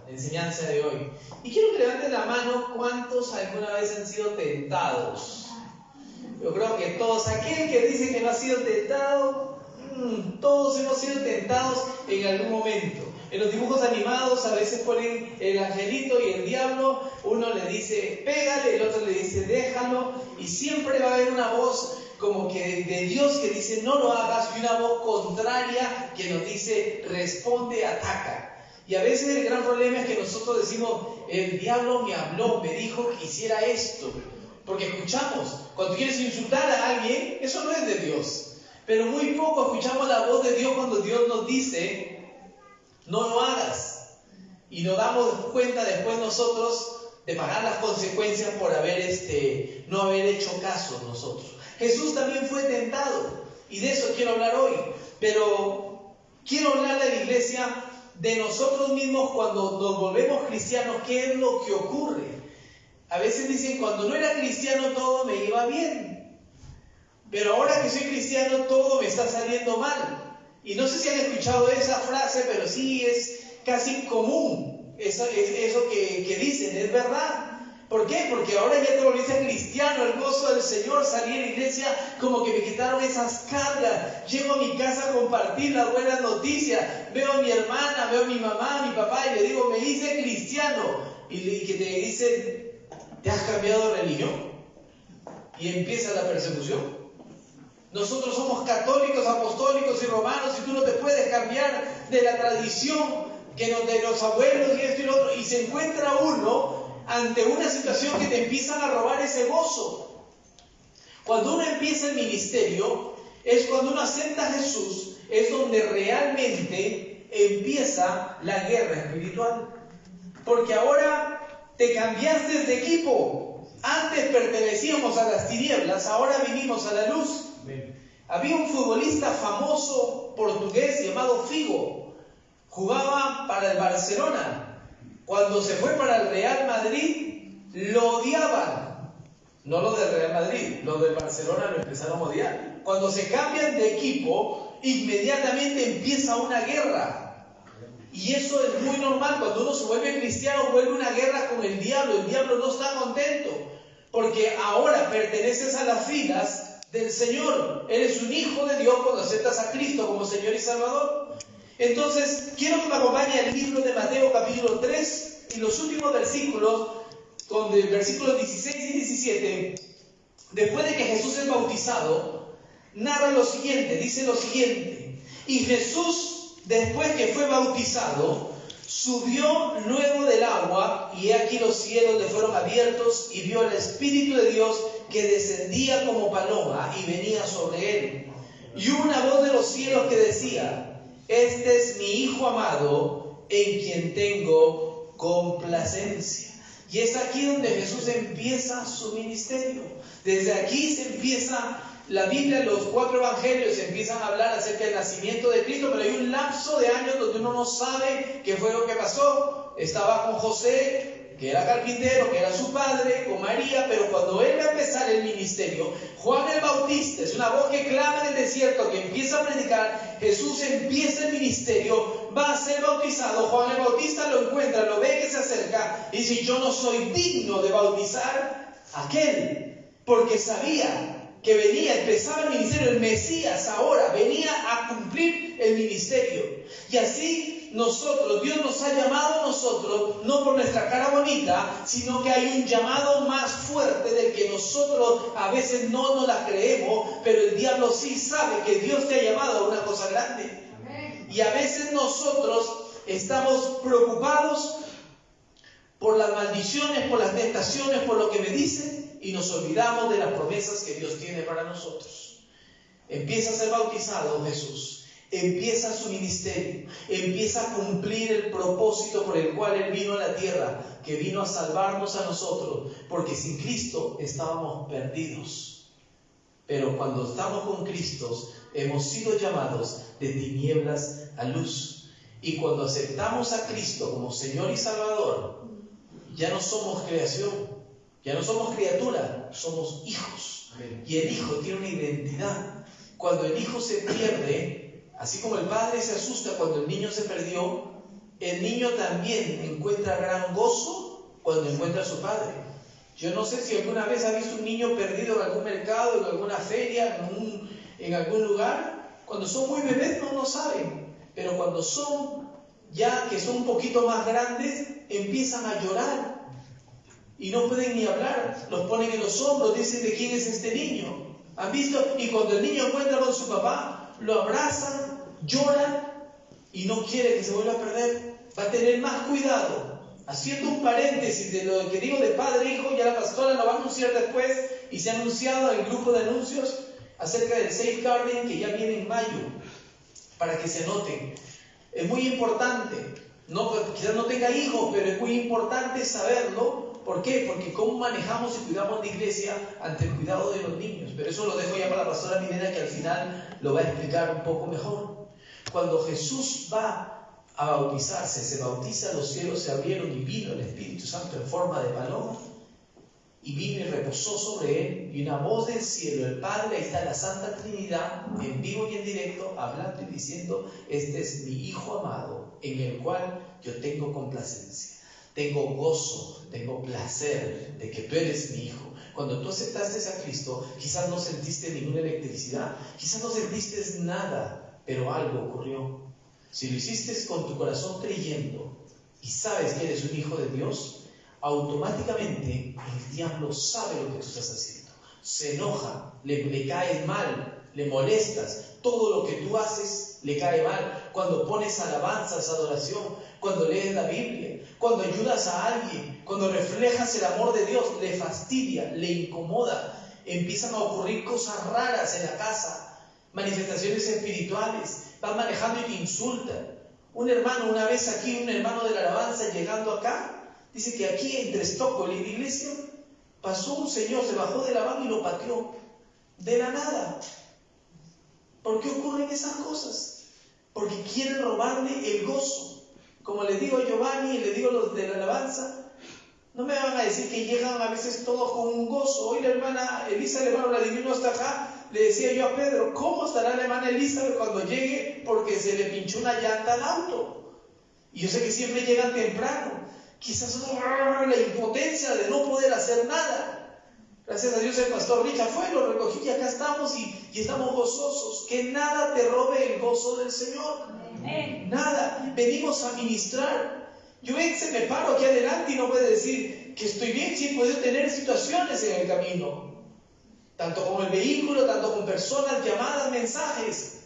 la enseñanza de hoy. Y quiero que levanten la mano cuántos alguna vez han sido tentados. Yo creo que todos, aquel que dice que no ha sido tentado, todos hemos sido tentados en algún momento. En los dibujos animados a veces ponen el angelito y el diablo, uno le dice pégale, el otro le dice déjalo, y siempre va a haber una voz como que de Dios que dice no lo hagas, y una voz contraria que nos dice responde, ataca. Y a veces el gran problema es que nosotros decimos el diablo me habló, me dijo que hiciera esto, porque escuchamos, cuando quieres insultar a alguien, eso no es de Dios, pero muy poco escuchamos la voz de Dios cuando Dios nos dice no lo hagas, y nos damos cuenta después nosotros de pagar las consecuencias por no haber hecho caso nosotros. Jesús también fue tentado, y de eso quiero hablar hoy, pero quiero hablar a la iglesia de nosotros mismos cuando nos volvemos cristianos. ¿Qué es lo que ocurre? A veces dicen, cuando no era cristiano todo me iba bien, pero ahora que soy cristiano todo me está saliendo mal. Y no sé si han escuchado esa frase, pero sí es casi común eso que dicen, es verdad. ¿Por qué? Porque ahora ya te volviste cristiano, el gozo del Señor, salí a la iglesia como que me quitaron esas cargas. Llego a mi casa a compartir las buenas noticias, veo a mi hermana, veo a mi mamá, a mi papá y le digo, me hice cristiano. Y que te dicen, ¿te has cambiado de religión? Y empieza la persecución. Nosotros somos católicos, apostólicos y romanos, y tú no te puedes cambiar de la tradición de los abuelos y esto y lo otro. Y se encuentra uno ante una situación que te empiezan a robar ese gozo. Cuando uno empieza el ministerio, es cuando uno acepta a Jesús, es donde realmente empieza la guerra espiritual. Porque ahora te cambiaste de equipo. Antes pertenecíamos a las tinieblas, ahora vinimos a la luz. Había un futbolista famoso portugués llamado Figo. Jugaba para el Barcelona. Cuando se fue para el Real Madrid, lo odiaban. No los del Real Madrid, los del Barcelona lo empezaron a odiar. Cuando se cambian de equipo, inmediatamente empieza una guerra. Y eso es muy normal. Cuando uno se vuelve cristiano, vuelve una guerra con el diablo. El diablo no está contento, porque ahora perteneces a las filas del Señor. Eres un hijo de Dios cuando aceptas a Cristo como Señor y Salvador. Entonces, quiero que me acompañe al libro de Mateo capítulo 3 y los últimos versículos, donde versículos 16 y 17, después de que Jesús es bautizado, narra lo siguiente, dice lo siguiente: y Jesús, después que fue bautizado, subió luego del agua, y he aquí los cielos le fueron abiertos, y vio al Espíritu de Dios que descendía como paloma y venía sobre él. Y hubo una voz de los cielos que decía: este es mi Hijo amado, en quien tengo complacencia. Y es aquí donde Jesús empieza su ministerio. Desde aquí se empieza la Biblia, los 4 evangelios empiezan a hablar acerca del nacimiento de Cristo, pero hay un lapso de años donde uno no sabe qué fue lo que pasó. Estaba con José, que era carpintero, que era su padre, con María, pero cuando él va a empezar el ministerio, Juan el Bautista, es una voz que clama en el desierto, que empieza a predicar. Jesús empieza el ministerio, va a ser bautizado. Juan el Bautista lo encuentra, lo ve que se acerca y dice: yo no soy digno de bautizar a aquel, porque sabía que venía, empezaba el ministerio, el Mesías ahora venía a cumplir el ministerio. Y así nosotros, Dios nos ha llamado a nosotros, no por nuestra cara bonita, sino que hay un llamado más fuerte del que nosotros a veces no nos la creemos, pero el diablo sí sabe que Dios te ha llamado a una cosa grande. Y a veces nosotros estamos preocupados por las maldiciones, por las tentaciones, por lo que me dicen, y nos olvidamos de las promesas que Dios tiene para nosotros. Empieza a ser bautizado Jesús, empieza su ministerio, empieza a cumplir el propósito por el cual Él vino a la tierra, que vino a salvarnos a nosotros, porque sin Cristo estábamos perdidos. Pero cuando estamos con Cristo, hemos sido llamados de tinieblas a luz. Y cuando aceptamos a Cristo como Señor y Salvador, ya no somos creación, ya no somos criatura, somos hijos. Y el hijo tiene una identidad. Cuando el hijo se pierde, así como el padre se asusta cuando el niño se perdió, el niño también encuentra gran gozo cuando encuentra a su padre. Yo no sé si alguna vez ha visto un niño perdido en algún mercado, en alguna feria, en algún lugar. Cuando son muy bebés no saben, pero cuando son ya que son un poquito más grandes, empiezan a llorar y no pueden ni hablar. Los ponen en los hombros, dicen: ¿de quién es este niño? ¿Han visto? Y cuando el niño encuentra con su papá, lo abrazan, lloran y no quiere que se vuelva a perder. Va a tener más cuidado. Haciendo un paréntesis de lo que digo de padre e hijo, ya la pastora lo va a anunciar después, y se ha anunciado en el grupo de anuncios acerca del safeguarding que ya viene en mayo, para que se anoten. Es muy importante, quizás no tenga hijos, pero es muy importante saberlo. ¿Por qué? Porque cómo manejamos y cuidamos la iglesia ante el cuidado de los niños. Pero eso lo dejo ya para la pastora Milena, que al final lo va a explicar un poco mejor. Cuando Jesús va a bautizarse, se bautiza, los cielos se abrieron y vino el Espíritu Santo en forma de paloma, y vino y reposó sobre él, y una voz del cielo, el Padre, ahí está la Santa Trinidad, en vivo y en directo, hablando y diciendo: este es mi Hijo amado, en el cual yo tengo complacencia, tengo gozo, tengo placer de que tú eres mi Hijo. Cuando tú aceptaste a Cristo, quizás no sentiste ninguna electricidad, quizás no sentiste nada, pero algo ocurrió. Si lo hiciste con tu corazón creyendo y sabes que eres un hijo de Dios, automáticamente el diablo sabe lo que tú estás haciendo. Se enoja, le caes mal, le molestas. Todo lo que tú haces le cae mal. Cuando pones alabanzas, adoración, cuando lees la Biblia, cuando ayudas a alguien, cuando reflejas el amor de Dios, le fastidia, le incomoda. Empiezan a ocurrir cosas raras en la casa, manifestaciones espirituales. Van manejando y te insultan. Un hermano, una vez aquí, un hermano de la alabanza llegando acá, dice que aquí entre Stockholm y la iglesia pasó un señor, se bajó de la van y lo pateó de la nada. ¿Por qué ocurren esas cosas? Porque quieren robarle el gozo. Como les digo a Giovanni y les digo a los de la alabanza, no me van a decir que llegan a veces todos con un gozo. Hoy la hermana Elisa, el hermano Vladimir no está acá. Le decía yo a Pedro: ¿cómo estará la hermana Elizabeth cuando llegue? Porque se le pinchó una llanta al auto. Y yo sé que siempre llegan temprano. Quizás la impotencia de no poder hacer nada. Gracias a Dios el pastor Richard fue, lo recogió y acá estamos y estamos gozosos. Que nada te robe el gozo del Señor. Nada. Venimos a ministrar. Yo se me paro aquí adelante y no puede decir que estoy bien, si he podido tener situaciones en el camino. Tanto con el vehículo, tanto con personas, llamadas, mensajes,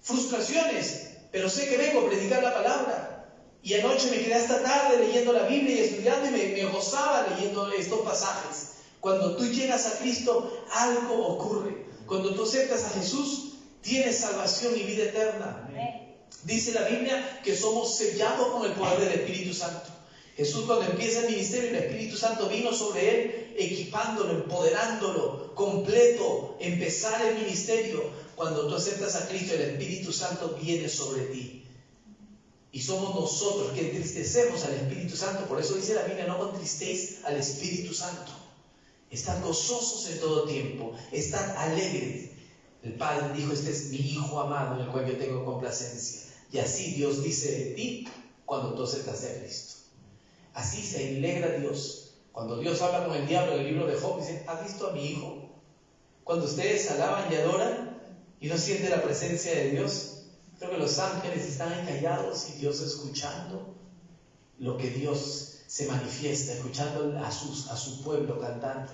frustraciones. Pero sé que vengo a predicar la palabra. Y anoche me quedé hasta tarde leyendo la Biblia y estudiando, y me gozaba leyendo estos pasajes. Cuando tú llegas a Cristo, algo ocurre. Cuando tú aceptas a Jesús, tienes salvación y vida eterna. Dice la Biblia que somos sellados con el poder del Espíritu Santo. Jesús, cuando empieza el ministerio, el Espíritu Santo vino sobre él, equipándolo, empoderándolo, completo, empezar el ministerio. Cuando tú aceptas a Cristo, el Espíritu Santo viene sobre ti. Y somos nosotros que entristecemos al Espíritu Santo. Por eso dice la Biblia: no contristéis al Espíritu Santo. Están gozosos en todo tiempo, están alegres. El Padre dijo: este es mi Hijo amado, en el cual yo tengo complacencia. Y así Dios dice de ti cuando tú aceptas a Cristo. Así se alegra Dios. Cuando Dios habla con el diablo en el libro de Job, dice: ¿has visto a mi hijo? Cuando ustedes alaban y adoran y no sienten la presencia de Dios, creo que los ángeles están ahí callados y Dios escuchando lo que Dios se manifiesta, escuchando a su pueblo cantando.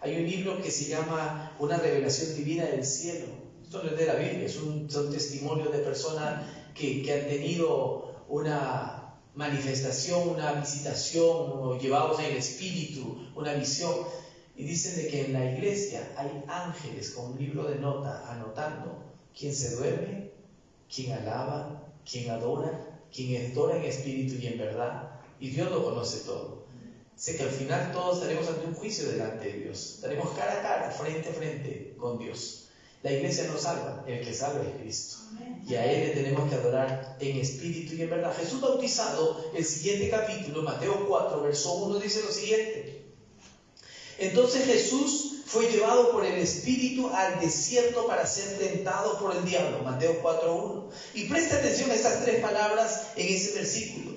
Hay un libro que se llama Una revelación divina del cielo. Esto no es de la Biblia, son testimonios de personas que han tenido una manifestación, una visitación, o llevados en el espíritu, una visión. Y dicen de que en la iglesia hay ángeles con un libro de nota anotando quién se duerme, quién alaba, quién adora en espíritu y en verdad. Y Dios lo conoce todo. Sé que al final todos estaremos ante un juicio delante de Dios. Estaremos cara a cara, frente a frente con Dios. La iglesia no salva, el que salva es Cristo. Y a Él le tenemos que adorar en espíritu y en verdad. Jesús bautizado, el siguiente capítulo, Mateo 4, verso 1, dice lo siguiente: entonces Jesús fue llevado por el Espíritu al desierto para ser tentado por el diablo. Mateo 4, 1. Y presta atención a estas tres palabras en ese versículo.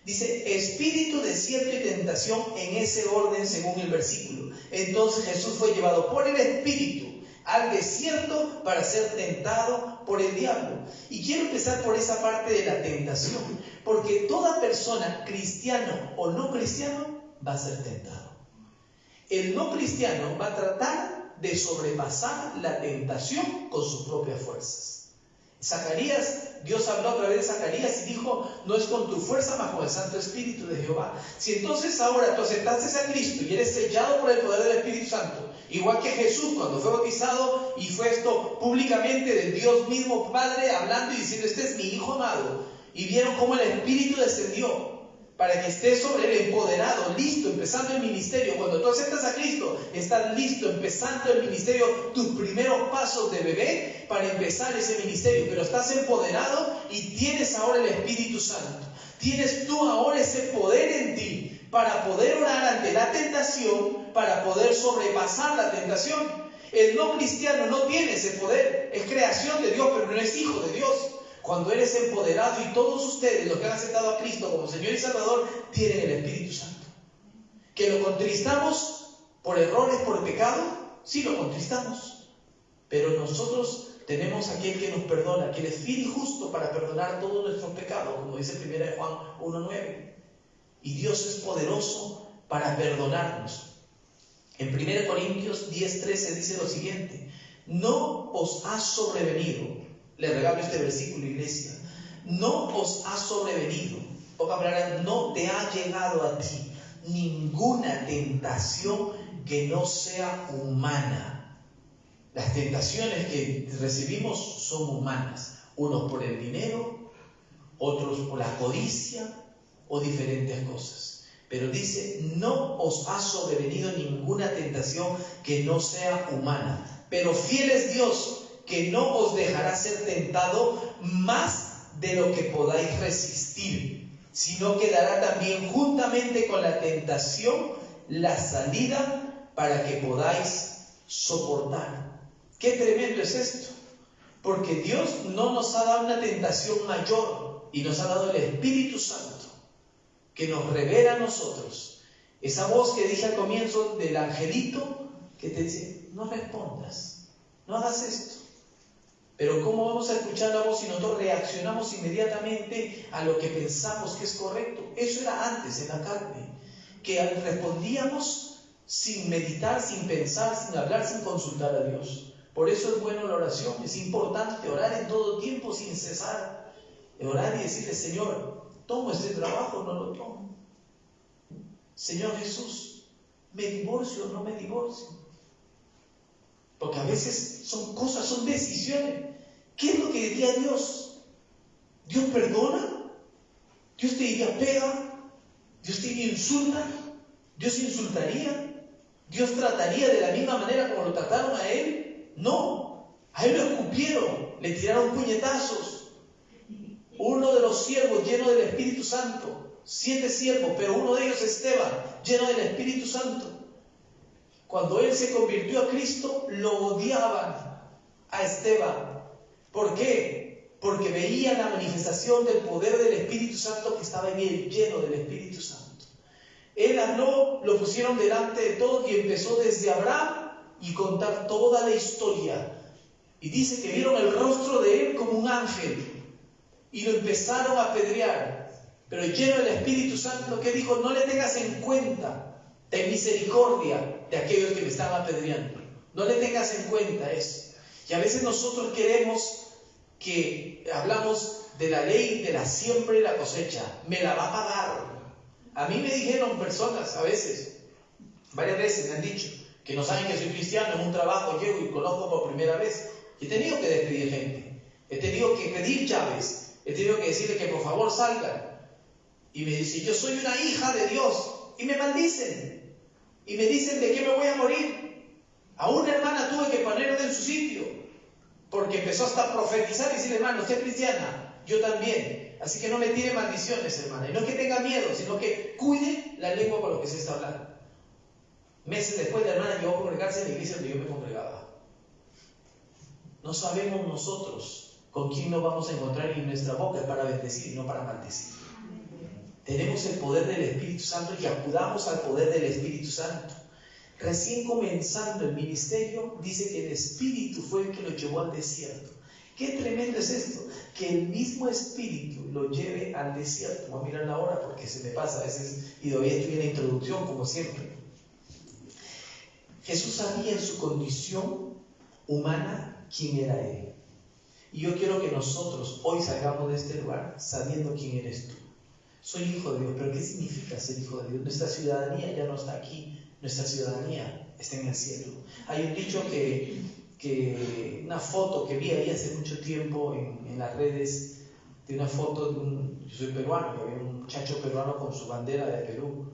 Dice, espíritu, desierto y tentación en ese orden según el versículo. Entonces Jesús fue llevado por el espíritu al desierto para ser tentado por el diablo. Y quiero empezar por esa parte de la tentación, porque toda persona, cristiano o no cristiano, va a ser tentado. El no cristiano va a tratar de sobrepasar la tentación con sus propias fuerzas. Zacarías, Dios habló a través de Zacarías y dijo, no es con tu fuerza, mas con el Santo Espíritu de Jehová. Si entonces ahora tú aceptaste a Cristo y eres sellado por el poder del Espíritu Santo, igual que Jesús cuando fue bautizado y fue esto públicamente del Dios mismo Padre hablando y diciendo, este es mi Hijo amado, y vieron cómo el Espíritu descendió para que estés sobre él empoderado, listo, empezando el ministerio. Cuando tú aceptas a Cristo, estás listo, empezando el ministerio, tus primeros pasos de bebé para empezar ese ministerio. Pero estás empoderado y tienes ahora el Espíritu Santo. Tienes tú ahora ese poder en ti para poder orar ante la tentación, para poder sobrepasar la tentación. El no cristiano no tiene ese poder, es creación de Dios, pero no es hijo de Dios. Cuando eres empoderado, y todos ustedes, los que han aceptado a Cristo como Señor y Salvador, tienen el Espíritu Santo. ¿Que lo contristamos por errores, por pecado? Sí, lo contristamos. Pero nosotros tenemos aquel que nos perdona, que es fiel y justo para perdonar todos nuestros pecados, como dice 1 Juan 1:9. Y Dios es poderoso para perdonarnos. En 1 Corintios 10:13 dice lo siguiente: no os ha sobrevenido. Le regalo este versículo, iglesia. No os ha sobrevenido, pocas palabras, no te ha llegado a ti ninguna tentación que no sea humana. Las tentaciones que recibimos son humanas. Unos por el dinero, otros por la codicia o diferentes cosas. Pero dice, no os ha sobrevenido ninguna tentación que no sea humana. Pero fiel es Dios, que no os dejará ser tentado más de lo que podáis resistir, sino que dará también juntamente con la tentación la salida para que podáis soportar. ¡Qué tremendo es esto! Porque Dios no nos ha dado una tentación mayor y nos ha dado el Espíritu Santo que nos revela a nosotros. Esa voz que dije al comienzo del angelito que te dice, no respondas, no hagas esto. Pero ¿cómo vamos a escuchar la voz si nosotros reaccionamos inmediatamente a lo que pensamos que es correcto? Eso era antes en la carne, que respondíamos sin meditar, sin pensar, sin hablar, sin consultar a Dios. Por eso es bueno la oración, es importante orar en todo tiempo sin cesar. Orar y decirle, Señor, ¿tomo este trabajo o no lo tomo? Señor Jesús, ¿me divorcio o no me divorcio? Porque a veces son cosas, son decisiones. ¿Qué es lo que diría Dios? ¿Dios perdona? ¿Dios te diría pega? ¿Dios te insulta? ¿Dios insultaría? ¿Dios trataría de la misma manera como lo trataron a él? No. A él lo escupieron, le tiraron puñetazos. Uno de los siervos lleno del Espíritu Santo, 7 siervos, pero uno de ellos, Esteban, lleno del Espíritu Santo. Cuando él se convirtió a Cristo, lo odiaban a Esteban. ¿Por qué? Porque veían la manifestación del poder del Espíritu Santo que estaba en él, lleno del Espíritu Santo. Él habló, lo pusieron delante de todos y empezó desde Abraham y contar toda la historia. Y dice que vieron el rostro de él como un ángel y lo empezaron a apedrear. Pero lleno del Espíritu Santo, que dijo, no le tengas en cuenta, ten misericordia de aquellos que me están apedreando. No le tengas en cuenta eso. Y a veces nosotros queremos que hablamos de la ley de la siembra y la cosecha. Me la va a pagar. A mí me dijeron personas a veces, varias veces me han dicho, que no saben que soy cristiano, en un trabajo llego y conozco por primera vez. He tenido que despedir gente. He tenido que pedir llaves. He tenido que decirle que por favor salgan. Y me dice, yo soy una hija de Dios. Y me maldicen. Y me dicen de qué me voy a morir. A una hermana tuve que ponerla en su sitio. Porque empezó hasta a profetizar y decirle, hermano, usted es cristiana, yo también. Así que no me tire maldiciones, hermana. Y no es que tenga miedo, sino que cuide la lengua con lo que se está hablando. Meses después, la hermana llegó a congregarse en la iglesia donde yo me congregaba. No sabemos nosotros con quién nos vamos a encontrar y nuestra boca es para bendecir y no para maldecir. tenemos el poder del Espíritu Santo y que acudamos al poder del Espíritu Santo. Recién comenzando el ministerio, dice que el Espíritu fue el que lo llevó al desierto. Qué tremendo es esto, que el mismo Espíritu lo lleve al desierto. Voy a mirar la hora porque se me pasa a veces y todavía estoy en la introducción como siempre. Jesús sabía en su condición humana quién era Él. Y yo quiero que nosotros hoy salgamos de este lugar sabiendo quién eres tú. Soy hijo de Dios, pero ¿qué significa ser hijo de Dios? Nuestra ciudadanía ya no está aquí, nuestra ciudadanía está en el cielo. Hay un dicho una foto que vi ahí hace mucho tiempo en las redes, de una foto yo soy peruano, y había un muchacho peruano con su bandera de Perú,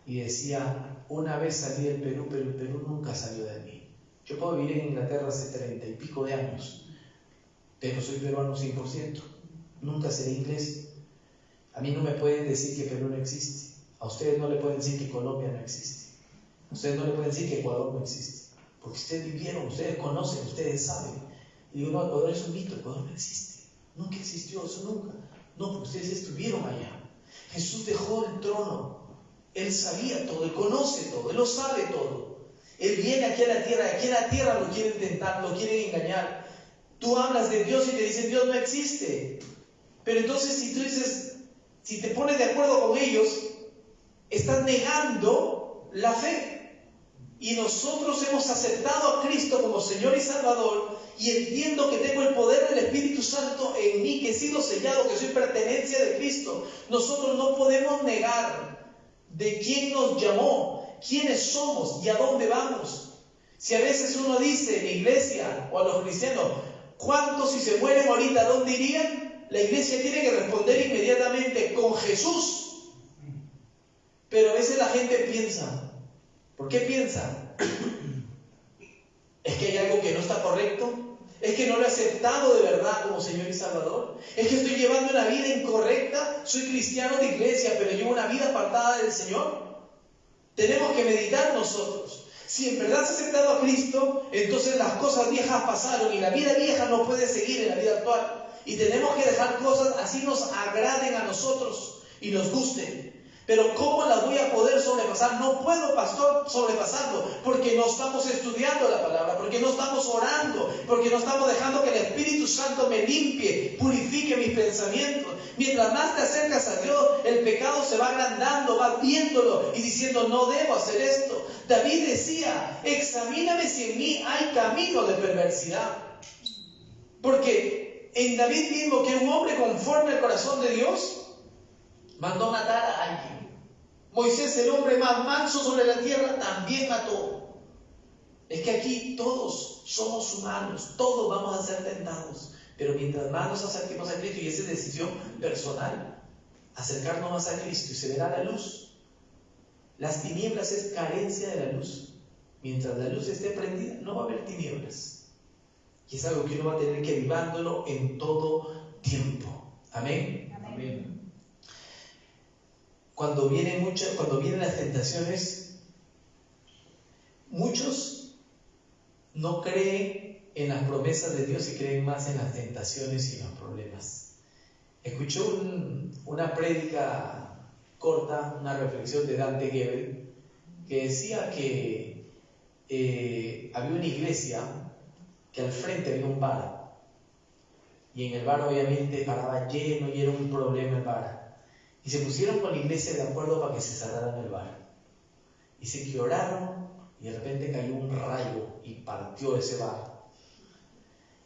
y decía, una vez salí del Perú, pero el Perú nunca salió de mí. Yo puedo vivir en Inglaterra hace 30 y pico de años, pero soy peruano 100%, nunca seré inglés. A mí no me pueden decir que Perú no existe, a ustedes no le pueden decir que Colombia no existe, a ustedes no le pueden decir que Ecuador no existe, porque ustedes vivieron, ustedes conocen, ustedes saben. Y digo, no, Ecuador es un mito, Ecuador no existe, nunca existió, eso nunca. No, porque ustedes estuvieron allá. Jesús dejó el trono, Él sabía todo, Él conoce todo, Él lo sabe todo. Él viene aquí a la tierra lo quieren tentar, lo quieren engañar. Tú hablas de Dios y te dicen Dios no existe. Pero entonces si tú dices, si te pones de acuerdo con ellos, estás negando la fe. Y nosotros hemos aceptado a Cristo como Señor y Salvador, y entiendo que tengo el poder del Espíritu Santo en mí, que he sido sellado, que soy pertenencia de Cristo. Nosotros no podemos negar de quién nos llamó, quiénes somos y a dónde vamos. Si a veces uno dice en la iglesia o a los cristianos, ¿cuántos si se mueren ahorita, a dónde irían? La iglesia tiene que responder inmediatamente, con Jesús. Pero a veces la gente piensa, ¿por qué piensa? ¿Es que hay algo que no está correcto? ¿Es que no lo he aceptado de verdad como Señor y Salvador? ¿Es que estoy llevando una vida incorrecta? Soy cristiano de iglesia, pero llevo una vida apartada del Señor. Tenemos que meditar nosotros. Si en verdad has aceptado a Cristo, entonces las cosas viejas pasaron y la vida vieja no puede seguir en la vida actual. Y tenemos que dejar cosas así nos agraden a nosotros y nos gusten. Pero ¿cómo las voy a poder sobrepasar? No puedo, pastor, sobrepasarlo, porque no estamos estudiando la palabra, porque no estamos orando, porque no estamos dejando que el Espíritu Santo me limpie, purifique mis pensamientos. Mientras más te acercas a Dios, el pecado se va agrandando, va viéndolo y diciendo, no debo hacer esto. David decía, examíname si en mí hay camino de perversidad. Porque en David mismo, que un hombre conforme al corazón de Dios, mandó matar a alguien. Moisés, el hombre más manso sobre la tierra, también mató. Es que aquí todos somos humanos, todos vamos a ser tentados. Pero mientras más nos acerquemos a Cristo, y esa es decisión personal, acercarnos más a Cristo y se verá la luz. Las tinieblas es carencia de la luz. Mientras la luz esté prendida, no va a haber tinieblas. Y es algo que uno va a tener que vivándolo en todo tiempo. Amén. Amén. Cuando vienen las tentaciones, muchos no creen en las promesas de Dios y creen más en las tentaciones y en los problemas. Escuché una prédica corta, una reflexión de Dante Gebel, que decía que había una iglesia que al frente había un bar, y en el bar obviamente paraba lleno y era un problema el bar. Y se pusieron con la iglesia de acuerdo para que se cerraran el bar. Dice que oraron y de repente cayó un rayo y partió ese bar.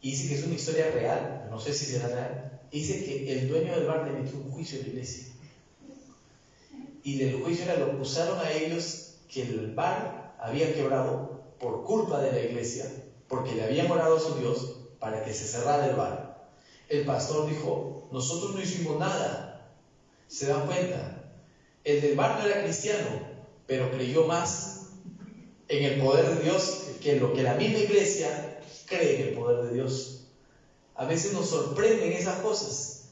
Y dice que es una historia real, no sé si será real. Dice que el dueño del bar le metió un juicio a la iglesia. Y del juicio lo acusaron a ellos que el bar había quebrado por culpa de la iglesia, porque le habían orado a su Dios para que se cerrara el bar. El pastor dijo, nosotros no hicimos nada. ¿Se dan cuenta? El del bar no era cristiano, pero creyó más en el poder de Dios que en lo que la misma iglesia cree en el poder de Dios. A veces nos sorprenden esas cosas.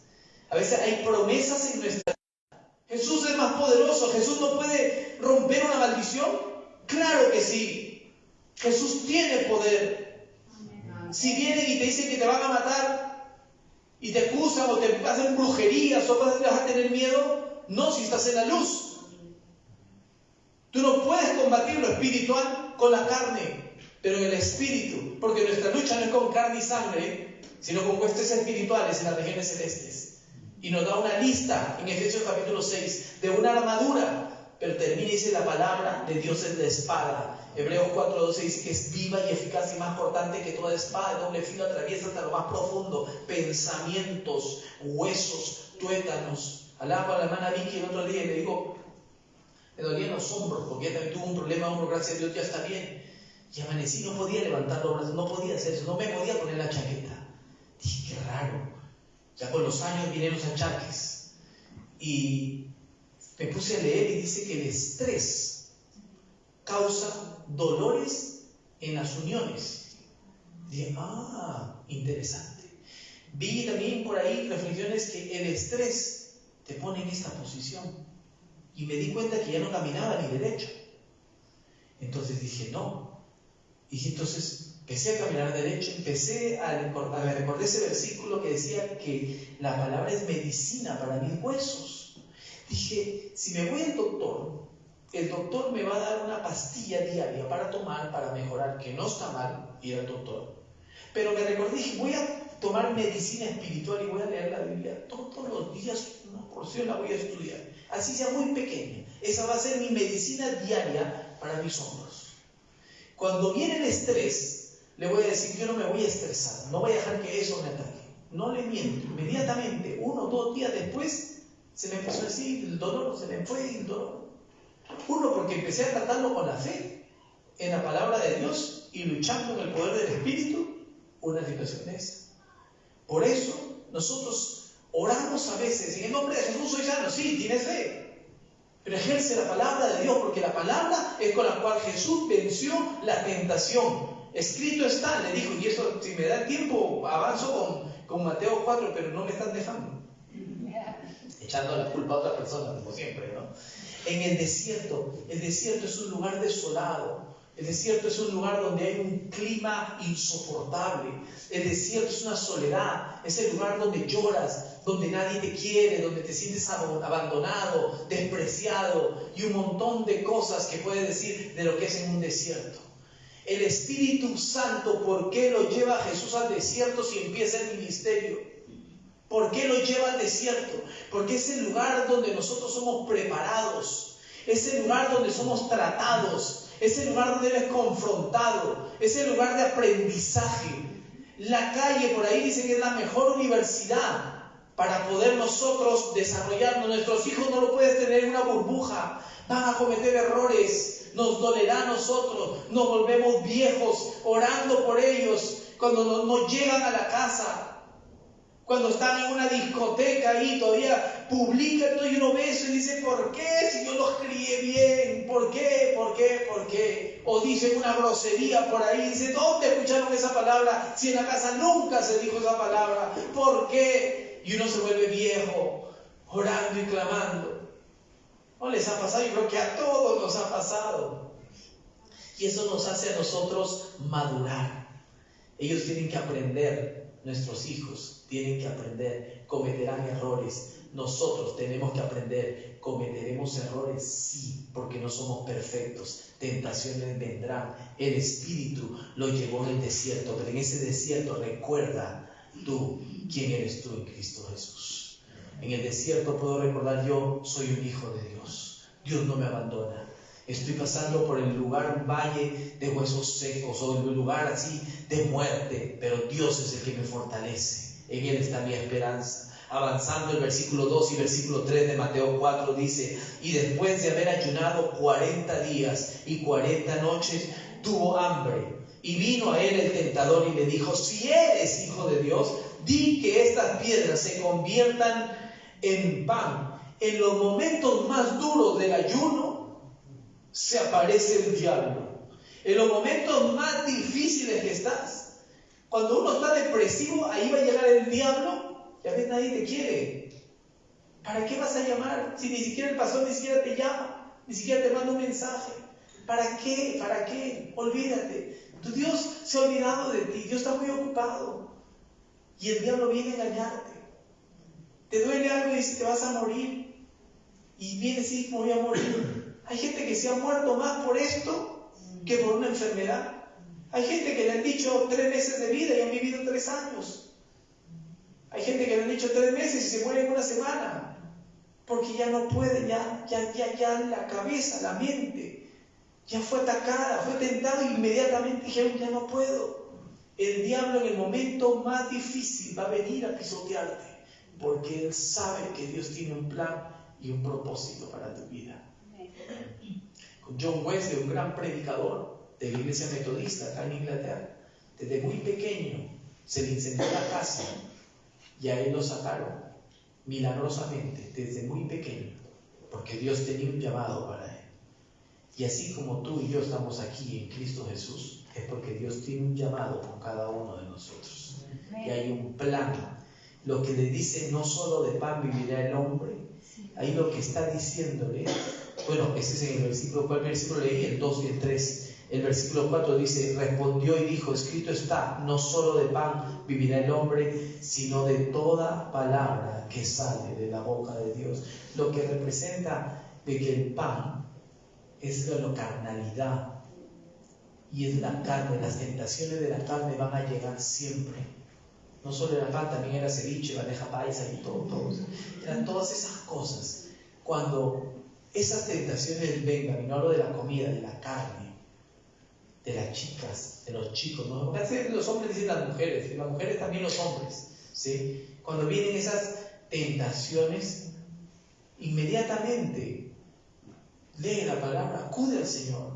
A veces hay promesas en nuestra vida. Jesús es más poderoso. ¿Jesús no puede romper una maldición? Claro que sí. Jesús tiene poder. Si vienen y te dicen que te van a matar, y te acusan o te hacen brujerías o cosas, ¿te vas a tener miedo? No si estás en la luz. Tú no puedes combatir lo espiritual con la carne, pero en el espíritu, porque nuestra lucha no es con carne y sangre, sino con huestes espirituales en las regiones celestes. Y nos da una lista en Efesios capítulo 6 de una armadura, pero termina y dice: la palabra de Dios es la espada. Hebreos 4:12 dice que es viva y eficaz y más cortante que toda espada de doble filo, atraviesa hasta lo más profundo, pensamientos, huesos, tuétanos. Hablaba con la hermana Vicky el otro día y le digo, me dolían los hombros, porque ella también tuvo un problema de hombro, gracias a Dios ya está bien. Y amanecí, no podía levantar los brazos, no podía hacer eso, no me podía poner la chaqueta. Dije, qué raro. Ya con los años vienen los achaques. Y me puse a leer y dice que el estrés causa dolores en las uniones. Dije, interesante. Vi también por ahí reflexiones que el estrés te pone en esta posición. Y me di cuenta que ya no caminaba ni derecho. Entonces dije, no. Y entonces empecé a caminar derecho, empecé a recordar ese versículo que decía que la palabra es medicina para mis huesos. Dije, si me voy al doctor, el doctor me va a dar una pastilla diaria para tomar, para mejorar, que no está mal ir al doctor. Pero me recordé, dije, voy a tomar medicina espiritual y voy a leer la Biblia todos los días, una porción la voy a estudiar, así sea muy pequeña. Esa va a ser mi medicina diaria para mis hombros. Cuando viene el estrés, le voy a decir, yo no me voy a estresar, no voy a dejar que eso me ataque. No le miento, inmediatamente, 1 o 2 días después, se me empezó a decir, el dolor se me fue, el dolor. Uno, porque empecé a tratarlo con la fe, en la palabra de Dios, y luchando en el poder del Espíritu, una situación de esa. Por eso, nosotros oramos a veces, en el nombre de Jesús soy sano, sí, tienes fe, pero ejerce la palabra de Dios, porque la palabra es con la cual Jesús venció la tentación. Escrito está, le dijo, y eso, si me da tiempo, avanzo con Mateo 4, pero no me están dejando. Echando la culpa a otra persona, como siempre, ¿no? En el desierto es un lugar desolado. El desierto es un lugar donde hay un clima insoportable. El desierto es una soledad. Es el lugar donde lloras, donde nadie te quiere, donde te sientes abandonado, despreciado y un montón de cosas que puedes decir de lo que es en un desierto. El Espíritu Santo, ¿por qué lo lleva Jesús al desierto si empieza el ministerio? ¿Por qué lo lleva al desierto? Porque es el lugar donde nosotros somos preparados. Es el lugar donde somos tratados. Es el lugar donde eres confrontado. Es el lugar de aprendizaje. La calle, por ahí dice que es la mejor universidad para poder nosotros desarrollarnos. Nuestros hijos no lo pueden tener en una burbuja. Van a cometer errores. Nos dolerá a nosotros. Nos volvemos viejos orando por ellos. Cuando nos llegan a la casa. Cuando están en una discoteca ahí, todavía publican todo y uno ve eso y dice, ¿por qué? Si yo los crié bien, ¿por qué? ¿Por qué? ¿Por qué? O dicen una grosería por ahí, dice, ¿dónde escucharon esa palabra? Si en la casa nunca se dijo esa palabra, ¿por qué? Y uno se vuelve viejo, orando y clamando. ¿No les ha pasado? Yo creo que a todos nos ha pasado. Y eso nos hace a nosotros madurar. Ellos tienen que aprender. Nuestros hijos tienen que aprender, cometerán errores. Nosotros tenemos que aprender, cometeremos errores, sí, porque no somos perfectos. Tentaciones vendrán. El Espíritu lo llevó en el desierto, pero en ese desierto recuerda tú quién eres tú en Cristo Jesús. En el desierto puedo recordar, yo soy un hijo de Dios. Dios no me abandona. Estoy pasando por el lugar, un valle de huesos secos o un lugar así de muerte, pero Dios es el que me fortalece. En Él está mi esperanza. Avanzando el versículo 2 y versículo 3 de Mateo 4 dice, y después de haber ayunado 40 días y 40 noches, tuvo hambre. Y vino a él el tentador y le dijo, si eres hijo de Dios, di que estas piedras se conviertan en pan. En los momentos más duros del ayuno, se aparece el diablo. En los momentos más difíciles que estás, cuando uno está depresivo, ahí va a llegar el diablo. Ya ves, nadie te quiere. ¿Para qué vas a llamar? Si ni siquiera el pastor ni siquiera te llama, ni siquiera te manda un mensaje. ¿Para qué? ¿Para qué? Olvídate. Tu Dios se ha olvidado de ti. Dios está muy ocupado. Y el diablo viene a engañarte. Te duele algo y dice, te vas a morir. y vienes y dices, me voy a morir. Hay gente que se ha muerto más por esto que por una enfermedad. Hay gente que le han dicho 3 meses de vida y han vivido 3 años. Hay gente que le han dicho 3 meses y se muere en 1 semana. Porque ya no puede, ya la cabeza, la mente, ya fue atacada, fue tentado y inmediatamente dijeron, ya no puedo. El diablo en el momento más difícil va a venir a pisotearte, porque él sabe que Dios tiene un plan y un propósito para tu vida. John Wesley, un gran predicador de la iglesia metodista acá en Inglaterra, desde muy pequeño se le incendió la casa y a él lo sacaron milagrosamente desde muy pequeño, porque Dios tenía un llamado para él. Y así como tú y yo estamos aquí en Cristo Jesús, es porque Dios tiene un llamado con cada uno de nosotros. Y hay un plan. Lo que le dice, no solo de pan vivirá el hombre, ahí lo que está diciéndole, bueno, ese es en el versículo, ¿cuál versículo leí? El 2 y el 3. El versículo 4 dice, respondió y dijo, escrito está, no solo de pan vivirá el hombre, sino de toda palabra que sale de la boca de Dios. Lo que representa de que el pan es la carnalidad y es la carne. Las tentaciones de la carne van a llegar siempre. No solo era pan, también era ceviche, bandeja paisa y todo. Eran todas esas cosas. Cuando esas tentaciones vengan, y no hablo de la comida, de la carne, de las chicas, de los chicos, ¿no? A veces los hombres dicen las mujeres, y las mujeres también los hombres, ¿sí? Cuando vienen esas tentaciones, inmediatamente lee la palabra, acude al Señor.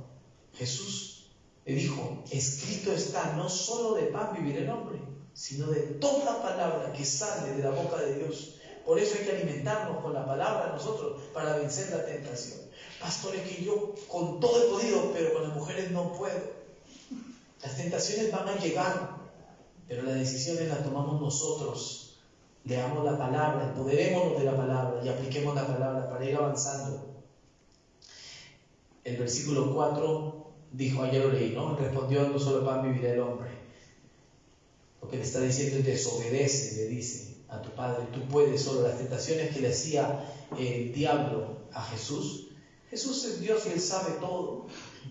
Jesús le dijo, escrito está, no solo de pan vivirá el hombre, sino de toda palabra que sale de la boca de Dios. Por eso hay que alimentarnos con la palabra nosotros para vencer la tentación. Pastor, es que yo con todo he podido, pero con las mujeres no puedo. Las tentaciones van a llegar, pero las decisiones las tomamos nosotros. Leamos la palabra, empoderémonos de la palabra y apliquemos la palabra para ir avanzando. El versículo 4 dijo, ayer lo leí, ¿no? Respondió, no solo pan vivirá el hombre. Lo que le está diciendo es desobedece, le dice a tu padre, tú puedes solo. Las tentaciones que le hacía el diablo a Jesús, Jesús es Dios y Él sabe todo.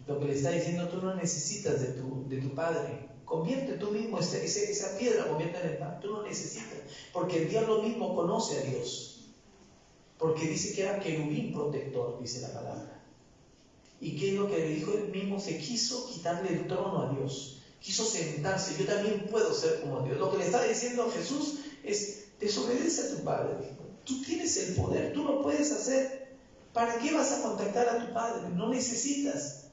Lo que le está diciendo, tú no necesitas de tu padre. Convierte tú mismo esa piedra, conviértela en pan. Tú no necesitas, porque el diablo mismo conoce a Dios. Porque dice que era querubín protector, dice la palabra. ¿Y qué es lo que le dijo? Él mismo se quiso quitarle el trono a Dios. Quiso sentarse, yo también puedo ser como Dios. Lo que le está diciendo a Jesús es, desobedece a tu padre. Tú tienes el poder, tú lo puedes hacer. ¿Para qué vas a contactar a tu padre? No necesitas.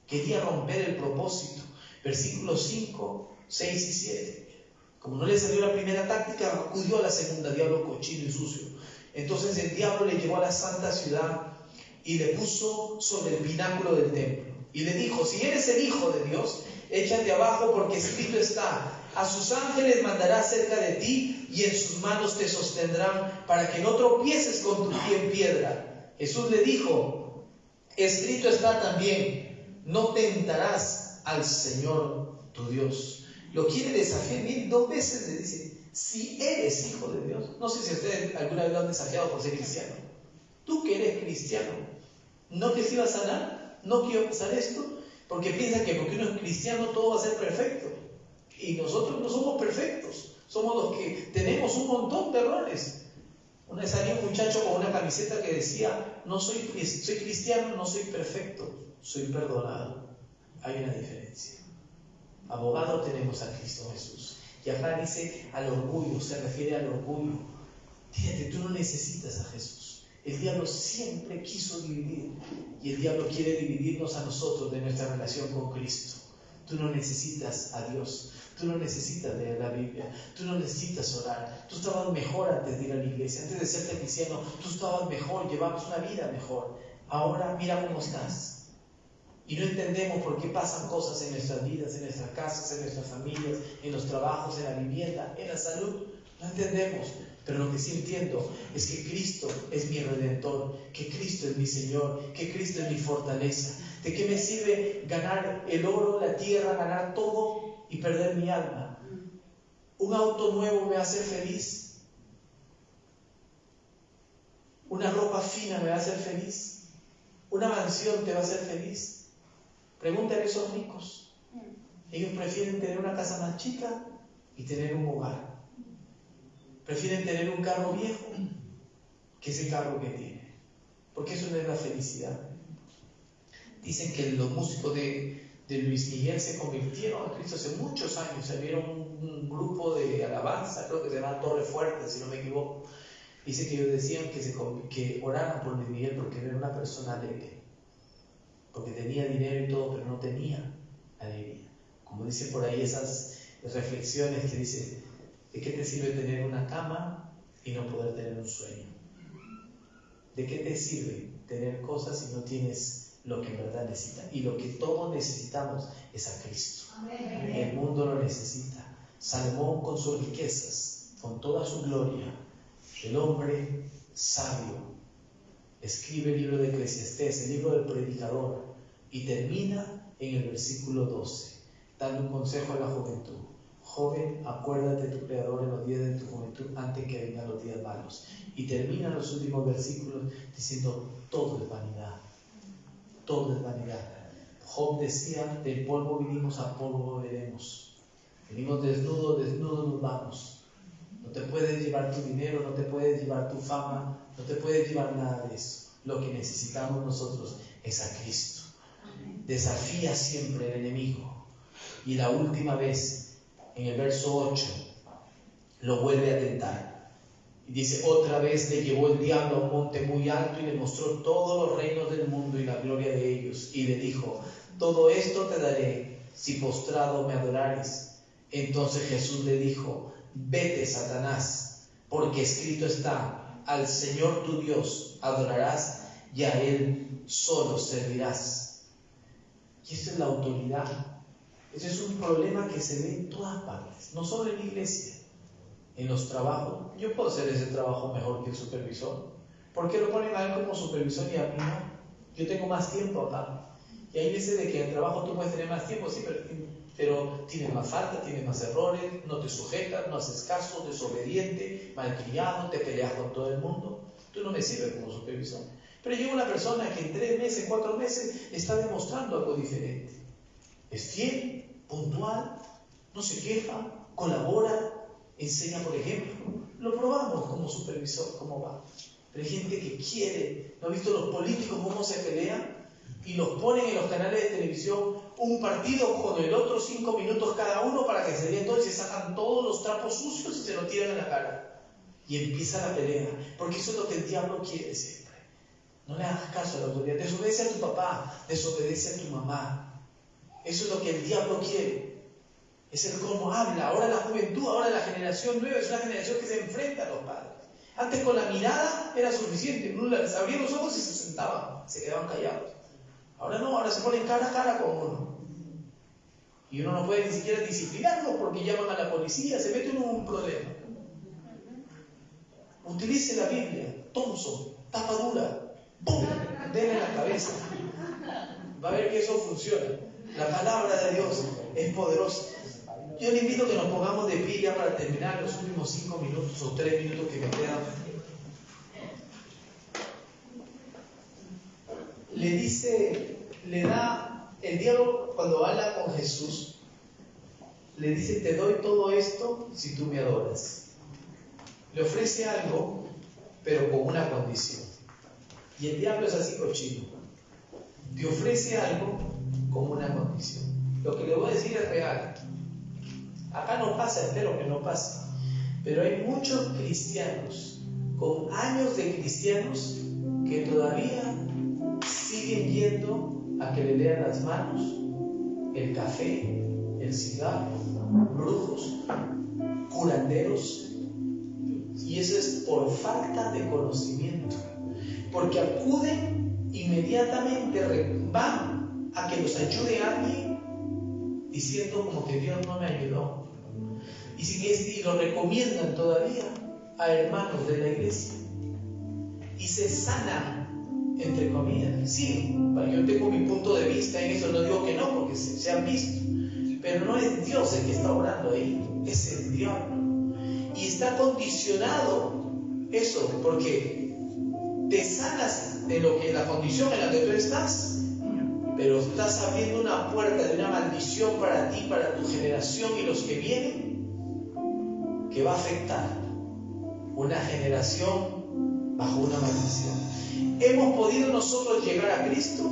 Quería romper el propósito. Versículos 5, 6 y 7. Como no le salió la primera táctica, acudió a la segunda, diablo cochino y sucio. Entonces el diablo le llevó a la santa ciudad y le puso sobre el pináculo del templo. Y le dijo, si eres el Hijo de Dios, échate abajo, porque escrito está, a sus ángeles mandará cerca de ti y en sus manos te sostendrán para que no tropieces con tu pie en piedra. Jesús le dijo, escrito está también, no tentarás al Señor tu Dios. Lo quiere desafiar, 2 veces le dice, si eres hijo de Dios. No sé si ustedes alguna vez lo han desafiado por ser cristiano. Tú que eres cristiano, ¿no que se iba a sanar? ¿No que iba a pasar esto? Porque piensa que porque uno es cristiano todo va a ser perfecto. Y nosotros no somos perfectos. Somos los que tenemos un montón de errores. Una vez salió un muchacho con una camiseta que decía, soy cristiano, no soy perfecto, soy perdonado. Hay una diferencia. Abogado tenemos a Cristo Jesús. Y acá dice al orgullo, se refiere al orgullo. Fíjate, tú no necesitas a Jesús. El diablo siempre quiso dividir, y el diablo quiere dividirnos a nosotros de nuestra relación con Cristo. Tú no necesitas a Dios, tú no necesitas leer la Biblia, tú no necesitas orar. Tú estabas mejor antes de ir a la iglesia, antes de ser cristiano, tú estabas mejor, llevabas una vida mejor. Ahora mira cómo estás. Y no entendemos por qué pasan cosas en nuestras vidas, en nuestras casas, en nuestras familias, en los trabajos, en la vivienda, en la salud. No entendemos. Pero lo que sí entiendo es que Cristo es mi Redentor, que Cristo es mi Señor, que Cristo es mi fortaleza. ¿De qué me sirve ganar el oro, la tierra, ganar todo y perder mi alma? ¿Un auto nuevo me hace feliz? ¿Una ropa fina me va a hacer feliz? ¿Una mansión te va a hacer feliz? Pregúntale a esos ricos. Ellos prefieren tener una casa más chica y tener un hogar. Prefieren tener un carro viejo que ese carro que tienen. Porque eso no es la felicidad. Dicen que los músicos de Luis Miguel se convirtieron a Cristo hace muchos años. Se vieron un grupo de alabanza, creo que se llama Torre Fuerte, si no me equivoco. Dice que ellos decían que oraran por Luis Miguel porque era una persona alegre. Porque tenía dinero y todo, pero no tenía alegría. Como dice por ahí esas reflexiones que dice, ¿de qué te sirve tener una cama y no poder tener un sueño? ¿De qué te sirve tener cosas si no tienes lo que en verdad necesitas? Y lo que todos necesitamos es a Cristo. Amén. El mundo lo necesita. Salomón con sus riquezas, con toda su gloria, el hombre sabio, escribe el libro de Eclesiastés, el libro del predicador, y termina en el versículo 12, dando un consejo a la juventud. Joven, acuérdate de tu Creador en los días de tu juventud antes que vengan los días malos. Y termina los últimos versículos diciendo, todo es vanidad. Todo es vanidad. Job decía, del polvo vinimos, a polvo volveremos. Venimos desnudos, desnudos nos vamos. No te puedes llevar tu dinero, no te puedes llevar tu fama, no te puedes llevar nada de eso. Lo que necesitamos nosotros es a Cristo. Desafía siempre el enemigo. Y la última vez, en el verso 8, lo vuelve a tentar. Y dice, otra vez le llevó el diablo a un monte muy alto y le mostró todos los reinos del mundo y la gloria de ellos. Y le dijo, todo esto te daré si postrado me adorares. Entonces Jesús le dijo, vete, Satanás, porque escrito está, al Señor tu Dios adorarás y a Él solo servirás. Y esta es la autoridad. Ese es un problema que se ve en todas partes, no solo en la iglesia, en los trabajos. Yo puedo hacer ese trabajo mejor que el supervisor. ¿Por qué lo ponen a él como supervisor y a mí no? Yo tengo más tiempo acá. Y hay veces de que en el trabajo tú puedes tener más tiempo, sí, pero tienes más falta, tienes más errores, no te sujetas, no haces caso, desobediente, malcriado, te peleas con todo el mundo. Tú no me sirves como supervisor. Pero llega una persona que en 3 meses, 4 meses está demostrando algo diferente. Es fiel, puntual, no se queja, colabora, enseña, por ejemplo. Lo probamos como supervisor, cómo va. Pero hay gente que quiere. ¿No has visto los políticos cómo se pelean? Y los ponen en los canales de televisión, un partido con el otro, 5 minutos cada uno, para que se vean todos y se sacan todos los trapos sucios y se lo tiran en la cara. Y empieza la pelea, porque eso es lo que el diablo quiere siempre. No le hagas caso a la autoridad. Desobedece a tu papá, desobedece a tu mamá. Eso es lo que el diablo quiere. Es el cómo habla. Ahora la juventud, ahora la generación nueva es una generación que se enfrenta a los padres. Antes con la mirada era suficiente. Uno les abría los ojos y se sentaban, se quedaban callados. Ahora no, ahora se ponen cara a cara con uno. Y uno no puede ni siquiera disciplinarlo porque llaman a la policía, se mete uno en un problema. Utilice la Biblia, Thompson, tapa dura, ¡pum!, denle en la cabeza. Va a ver que eso funciona. La palabra de Dios es poderosa. Yo le invito a que nos pongamos de pie ya para terminar los últimos 5 minutos o 3 minutos que me quedan. Le da el diablo cuando habla con Jesús, le dice, te doy todo esto si tú me adoras. Le ofrece algo, pero con una condición. Y el diablo es así cochino. Te ofrece algo con una condición. Lo que le voy a decir es real. Acá no pasa, espero que no pase. Pero hay muchos cristianos, con años de cristianos, que todavía siguen yendo a que le lean las manos, el café, el cigarro, brujos, curanderos. Y eso es por falta de conocimiento. Porque acuden inmediatamente, van a que los ayude alguien diciendo como que Dios no me ayudó. Y lo recomiendan todavía a hermanos de la iglesia. Y se sanan, entre comillas. Sí, yo tengo mi punto de vista en eso, no digo que no, porque se han visto. Pero no es Dios el que está obrando ahí, es el diablo. Y está condicionado eso, porque te sanas de la condición en la que tú estás, pero estás abriendo una puerta de una maldición para ti, para tu generación y los que vienen, que va a afectar una generación bajo una maldición. Hemos podido nosotros llegar a Cristo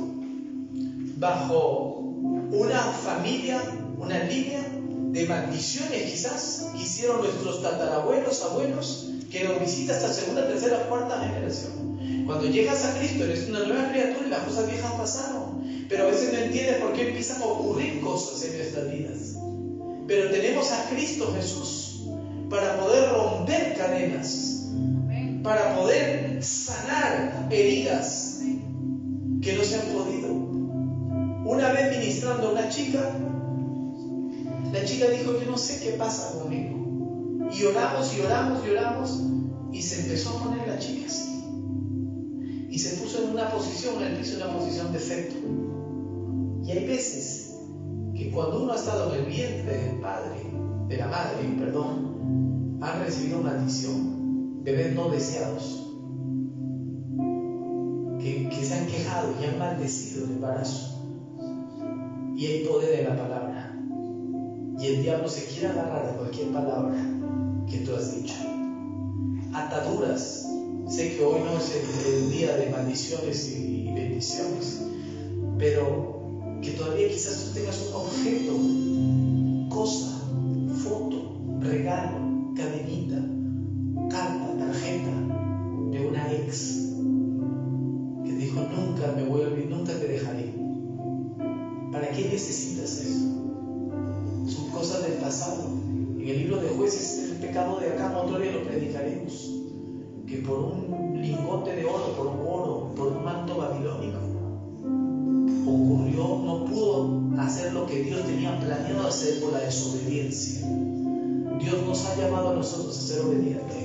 bajo una familia, una línea de maldiciones quizás que hicieron nuestros tatarabuelos, abuelos, que nos visita hasta segunda, tercera, cuarta generación. Cuando llegas a Cristo eres una nueva criatura y las cosas viejas pasaron. Pero a veces no entiendes por qué empiezan a ocurrir cosas en nuestras vidas. Pero tenemos a Cristo Jesús para poder romper cadenas, para poder sanar heridas que no se han podido. Una vez ministrando a una chica, la chica dijo: yo no sé qué pasa conmigo. Y oramos y oramos y oramos, y se empezó a poner la chica así. Y se puso en una posición, en el piso, en una posición de feto. Y hay veces que cuando uno ha estado en el vientre de la madre, han recibido maldición, bebés no deseados, que se han quejado y han maldecido el embarazo. Y hay poder en la palabra. Y el diablo se quiere agarrar de cualquier palabra que tú has dicho. Ataduras. Sé que hoy no es el día de maldiciones y bendiciones, pero que todavía quizás tú tengas un objeto, cosa, foto, regalo, cadenita, carta, tarjeta de una ex que dijo: nunca me voy a olvidar, nunca te dejaré. ¿Para qué necesitas eso? Son cosas del pasado. En el libro de Jueces, el pecado de acá, otro día lo predicaremos, que por un lingote de oro, por un manto babilónico, ocurrió, no pudo hacer lo que Dios tenía planeado hacer por la desobediencia. Dios nos ha llamado a nosotros a ser obedientes.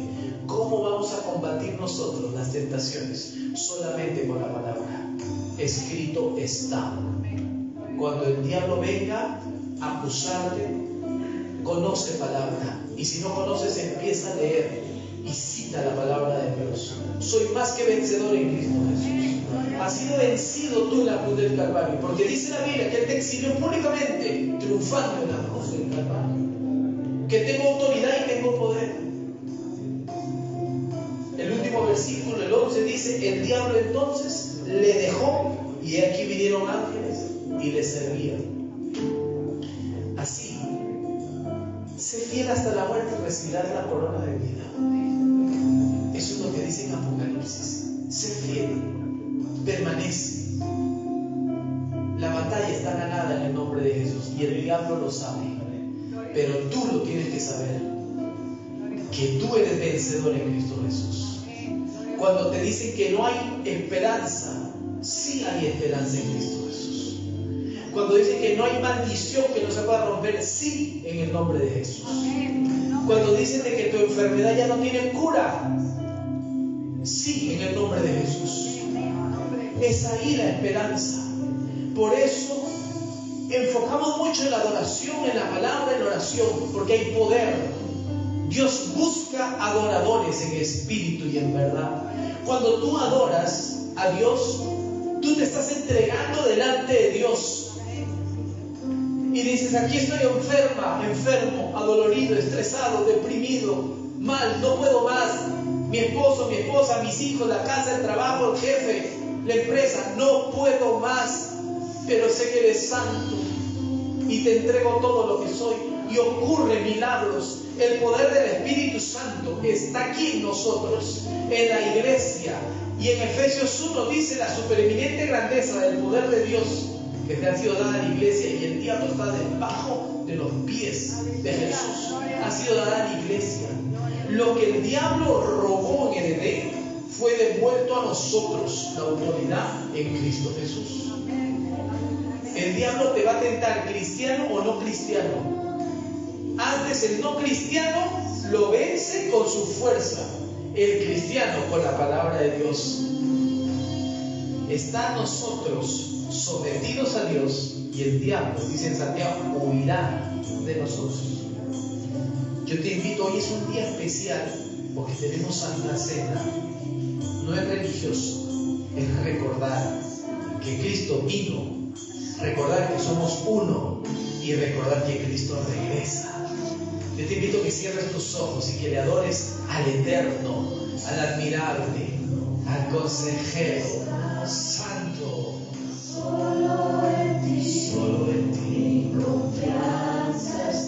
¿Cómo vamos a combatir nosotros las tentaciones? Solamente con la palabra. Escrito está. Cuando el diablo venga a acusarte, conoce palabra. Y si no conoces, empieza a leer y cita la palabra de Dios. Soy más que vencedor en Cristo Jesús. Has sido vencido tú en la cruz del Calvario, porque dice la Biblia que Él te exilió públicamente, triunfando en la cruz del Calvario. Que tengo autoridad y tengo poder. El último versículo, el 11, dice: el diablo entonces le dejó, y aquí vinieron ángeles y le servían. Así, sé fiel hasta la muerte y recibirás la corona de vida. Eso es lo que dice en Apocalipsis. Sé fiel, permanece. La batalla está ganada en el nombre de Jesús y el diablo lo sabe. Pero tú lo tienes que saber, que tú eres vencedor en Cristo Jesús. Cuando te dicen que no hay esperanza, sí hay esperanza en Cristo Jesús. Cuando dicen que no hay maldición que no se pueda romper, sí, en el nombre de Jesús. Cuando dicen de que tu enfermedad ya no tiene cura, sí, en el nombre de Jesús. Es ahí la esperanza. Por eso enfocamos mucho en la adoración, en la palabra, en la oración, porque hay poder. Dios busca adoradores en espíritu y en verdad. Cuando tú adoras a Dios, tú te estás entregando delante de Dios. Y dices: aquí estoy enfermo, adolorido, estresado, deprimido, mal, no puedo más. Mi esposo, mi esposa, mis hijos, la casa, el trabajo, el jefe, la empresa, no puedo más. Pero sé que eres santo y te entrego todo lo que soy. Y ocurren milagros. El poder del Espíritu Santo está aquí en nosotros, en la iglesia. Y en Efesios 1 dice la supereminente grandeza del poder de Dios que te ha sido dada a la iglesia, y el diablo está debajo de los pies de Jesús. Ha sido dada a la iglesia. Lo que el diablo robó en el Edén fue devuelto a nosotros, la autoridad en Cristo Jesús. El diablo te va a tentar, cristiano o no cristiano. Antes el no cristiano lo vence con su fuerza, el cristiano con la palabra de Dios. Está nosotros sometidos a Dios, y el diablo, dice en Santiago, huirá de nosotros. Yo te invito, hoy es un día especial porque tenemos Santa Cena. no es religioso, es recordar que Cristo vino, recordar que somos uno y recordar que Cristo regresa. Yo te invito a que cierres tus ojos y que le adores al Eterno, al admirable, al consejero, santo,